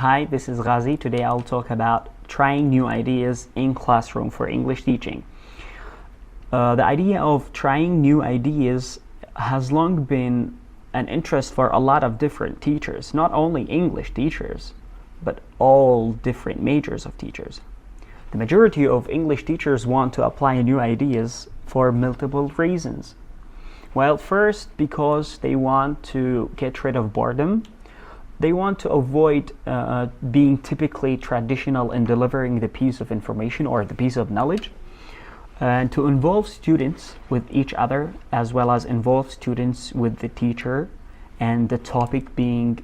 Hi, this is Ghazi. Today I'll talk about trying new ideas in classroom for English teaching. The idea of trying new ideas has long been an interest for a lot of different teachers, not only English teachers, but all different majors of teachers. The majority of English teachers want to apply new ideas for multiple reasons. Well, first, because they want to get rid of boredom. They want to avoid being typically traditional in delivering the piece of information or the piece of knowledge, and to involve students with each other, as well as involve students with the teacher and the topic being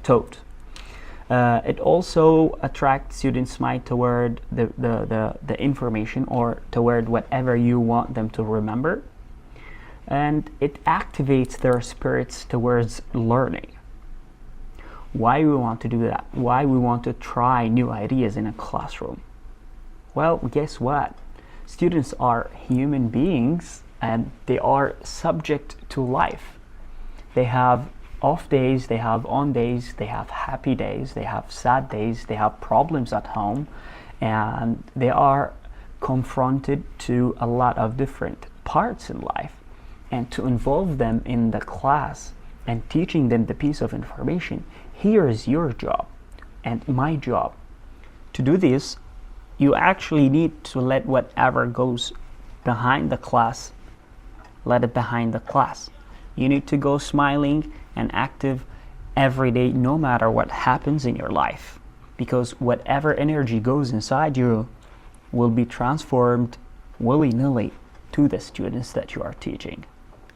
taught. It also attracts students' mind toward the information or toward whatever you want them to remember, and it activates their spirits towards learning. Why we want to do that? Why we want to try new ideas in a classroom? Well, guess what? Students are human beings and they are subject to life. They have off days, they have on days, they have happy days, they have sad days, they have problems at home, and they are confronted to a lot of different parts in life. And to involve them in the class and teaching them the piece of information, here is your job and my job. To do this, you actually need to let whatever goes behind the class, let it behind the class. You need to go smiling and active every day, no matter what happens in your life, because whatever energy goes inside you will be transformed willy-nilly to the students that you are teaching.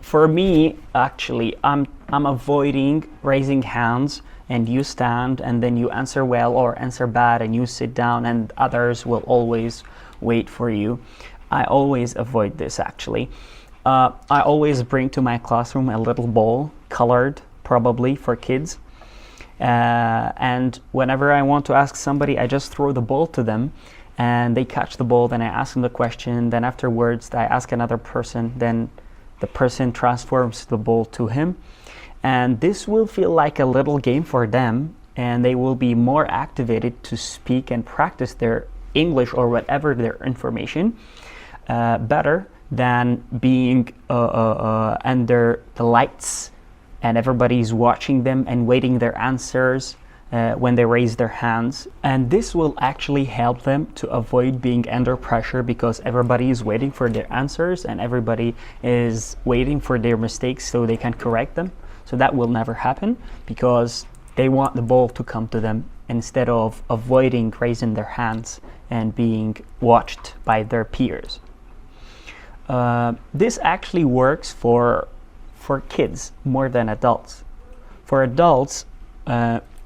For me, actually, I'm avoiding raising hands and you stand and then you answer well or answer bad and you sit down and others will always wait for you. I always avoid this, actually. I always bring to my classroom a little ball, colored probably for kids. And whenever I want to ask somebody, I just throw the ball to them and they catch the ball. Then I ask them the question. Then afterwards, I ask another person. Then the person transforms the ball to him. And this will feel like a little game for them, and they will be more activated to speak and practice their English or whatever their information better than being under the lights and everybody's watching them and waiting their answers when they raise their hands. And this will actually help them to avoid being under pressure, because everybody is waiting for their answers and everybody is waiting for their mistakes so they can correct them. So that will never happen, because they want the ball to come to them instead of avoiding raising their hands and being watched by their peers. This actually works for kids more than adults. For adults,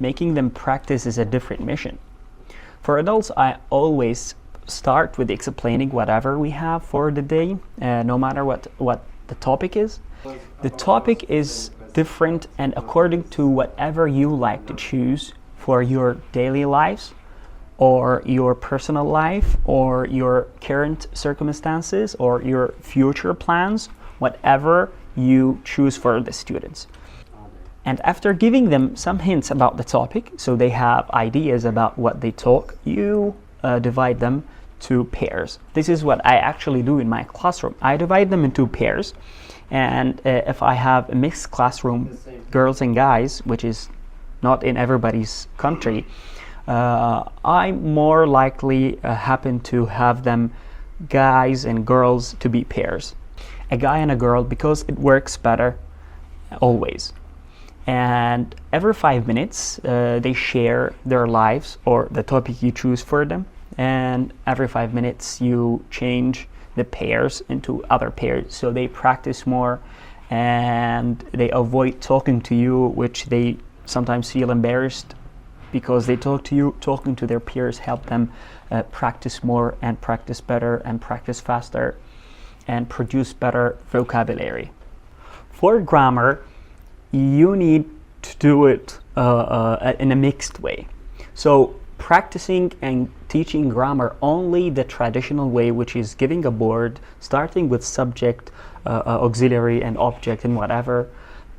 making them practice is a different mission. For adults, I always start with explaining whatever we have for the day, no matter what the topic is. The topic is different and according to whatever you like to choose for your daily lives or your personal life or your current circumstances or your future plans, whatever you choose for the students. And after giving them some hints about the topic, so they have ideas about what they talk, you divide them to pairs. This is what I actually do in my classroom. I divide them into pairs. And if I have a mixed classroom, girls and guys, which is not in everybody's country, I more likely happen to have them guys and girls to be pairs. A guy and a girl, because it works better always. And every 5 minutes, they share their lives or the topic you choose for them. And every 5 minutes, you change the pairs into other pairs, so they practice more and they avoid talking to you, which they sometimes feel embarrassed because they talk to you. Talking to their peers help them practice more and practice better and practice faster and produce better vocabulary. For grammar, you need to do it in a mixed way. So practicing and teaching grammar only the traditional way, which is giving a board, starting with subject, auxiliary and object and whatever,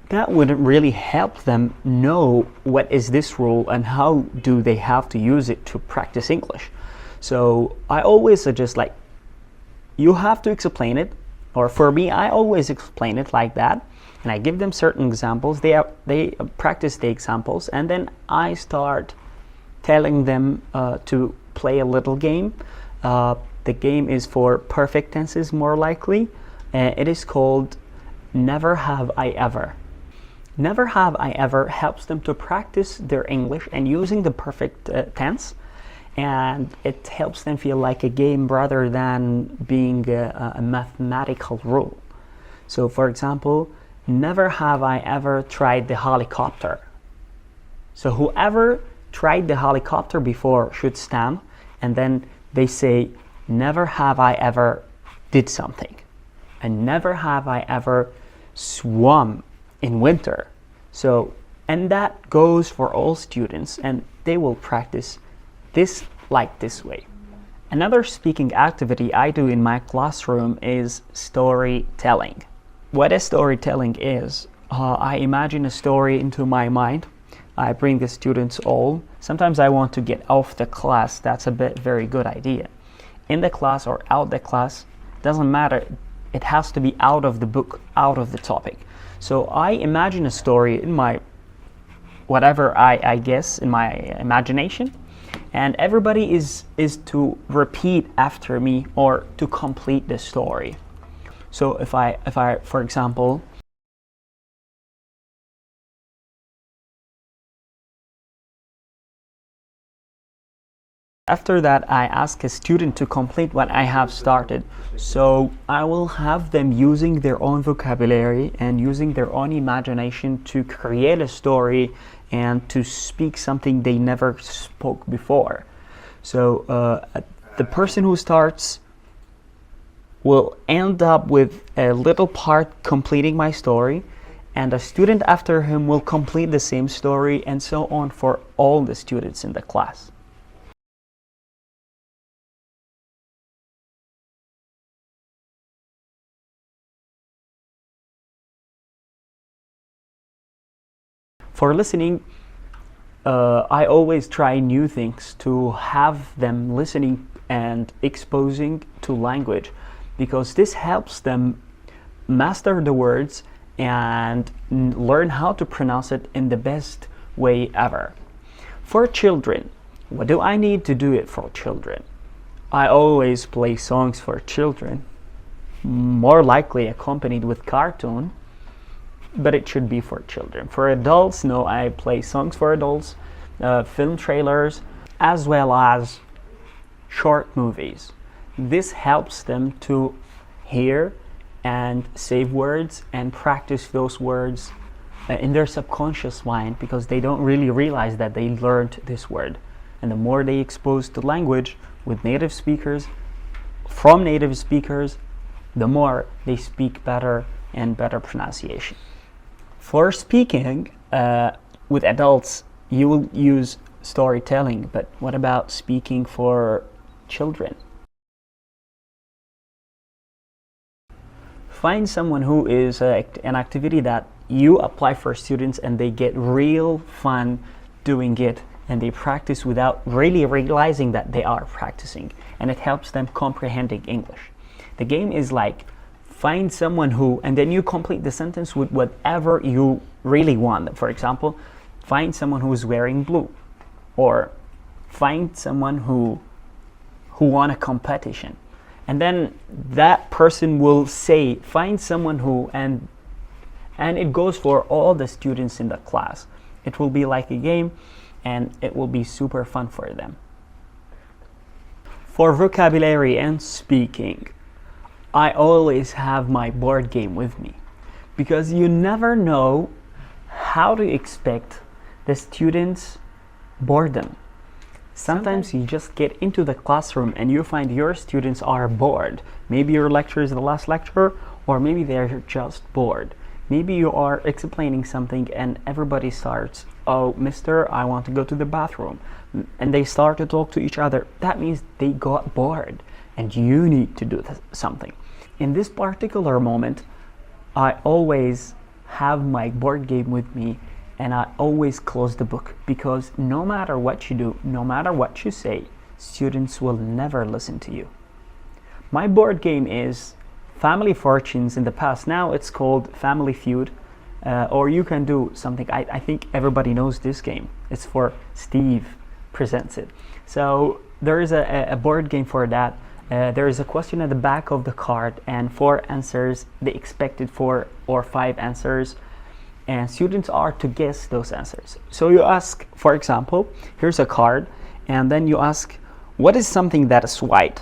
that wouldn't really help them know what is this rule and how do they have to use it to practice English. So I always suggest, like, you have to explain it, or for me, I always explain it like that, and I give them certain examples. They practice the examples, and then I start telling them to play a little game. The game is for perfect tenses, more likely. It is called Never Have I Ever. Never have I ever helps them to practice their English and using the perfect tense, and it helps them feel like a game rather than being a mathematical rule. So for example, never have I ever tried the helicopter. So whoever tried the helicopter before should stand, and then they say, never have I ever did something, and never have I ever swum in winter. So, and that goes for all students, and they will practice this like this way. Another speaking activity I do in my classroom is storytelling. What a storytelling is, I imagine a story into my mind. I bring the students all. Sometimes I want to get off the class. That's a very good idea. In the class or out the class, doesn't matter. It has to be out of the book, out of the topic. So I imagine a story in my, whatever I guess, in my imagination, and everybody is to repeat after me or to complete the story. So if I, for example, after that, I ask a student to complete what I have started. So I will have them using their own vocabulary and using their own imagination to create a story and to speak something they never spoke before. So the person who starts will end up with a little part completing my story, and a student after him will complete the same story, and so on for all the students in the class. For listening, I always try new things to have them listening and exposing to language, because this helps them master the words and learn how to pronounce it in the best way ever. For children, what do I need to do it for children? I always play songs for children, more likely accompanied with cartoon, but it should be for children. For adults, no, I play songs for adults, film trailers, as well as short movies. This helps them to hear and save words and practice those words in their subconscious mind, because they don't really realize that they learned this word. And the more they expose to language with native speakers, from native speakers, the more they speak better and better pronunciation. For speaking with adults, you will use storytelling, but what about speaking for children? Find someone who is an activity that you apply for students and they get real fun doing it, and they practice without really realizing that they are practicing, and it helps them comprehending English. The game is like, find someone who, and then you complete the sentence with whatever you really want. For example, find someone who is wearing blue, or find someone who won a competition, and then that person will say, find someone who, and it goes for all the students in the class. It will be like a game, and it will be super fun for them. For vocabulary and speaking, I always have my board game with me, because you never know how to expect the students' boredom. Sometimes you just get into the classroom and you find your students are bored. Maybe your lecture is the last lecture, or maybe they're just bored. Maybe you are explaining something and everybody starts, oh, mister, I want to go to the bathroom. And they start to talk to each other. That means they got bored and you need to do something. In this particular moment, I always have my board game with me, and I always close the book, because no matter what you do, no matter what you say, students will never listen to you. My board game is Family Fortunes in the past. Now it's called Family Feud, or you can do something. I think everybody knows this game. It's for Steve presents it. So there is a board game for that. There is a question at the back of the card and 4 answers, the expected 4 or 5 answers, and students are to guess those answers. So you ask, for example, here's a card, and then you ask, what is something that is white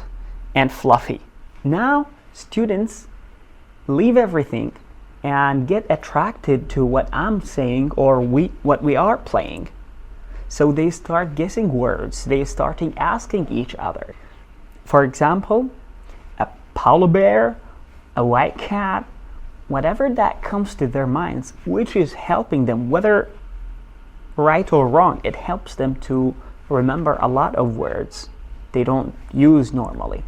and fluffy? Now students leave everything and get attracted to what I'm saying or what we are playing. So they start guessing words, they starting asking each other. For example, a polar bear, a white cat, whatever that comes to their minds, which is helping them, whether right or wrong, it helps them to remember a lot of words they don't use normally.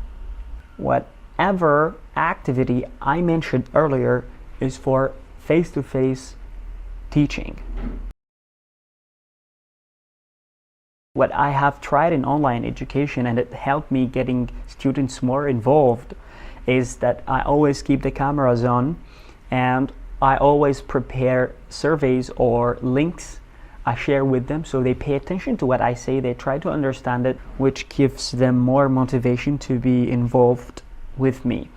Whatever activity I mentioned earlier is for face-to-face teaching. What I have tried in online education, and it helped me getting students more involved, is that I always keep the cameras on, and I always prepare surveys or links I share with them, so they pay attention to what I say, they try to understand it, which gives them more motivation to be involved with me.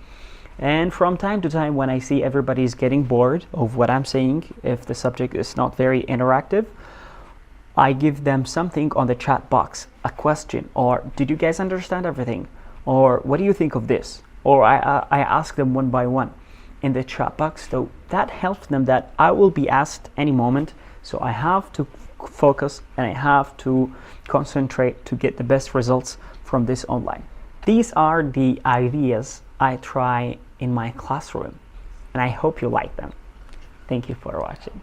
And from time to time, when I see everybody's getting bored of what I'm saying, if the subject is not very interactive, I give them something on the chat box, a question, or did you guys understand everything? Or what do you think of this? Or I ask them one by one in the chat box. So that helps them that I will be asked any moment. So I have to focus and I have to concentrate to get the best results from this online. These are the ideas I try in my classroom, and I hope you like them. Thank you for watching.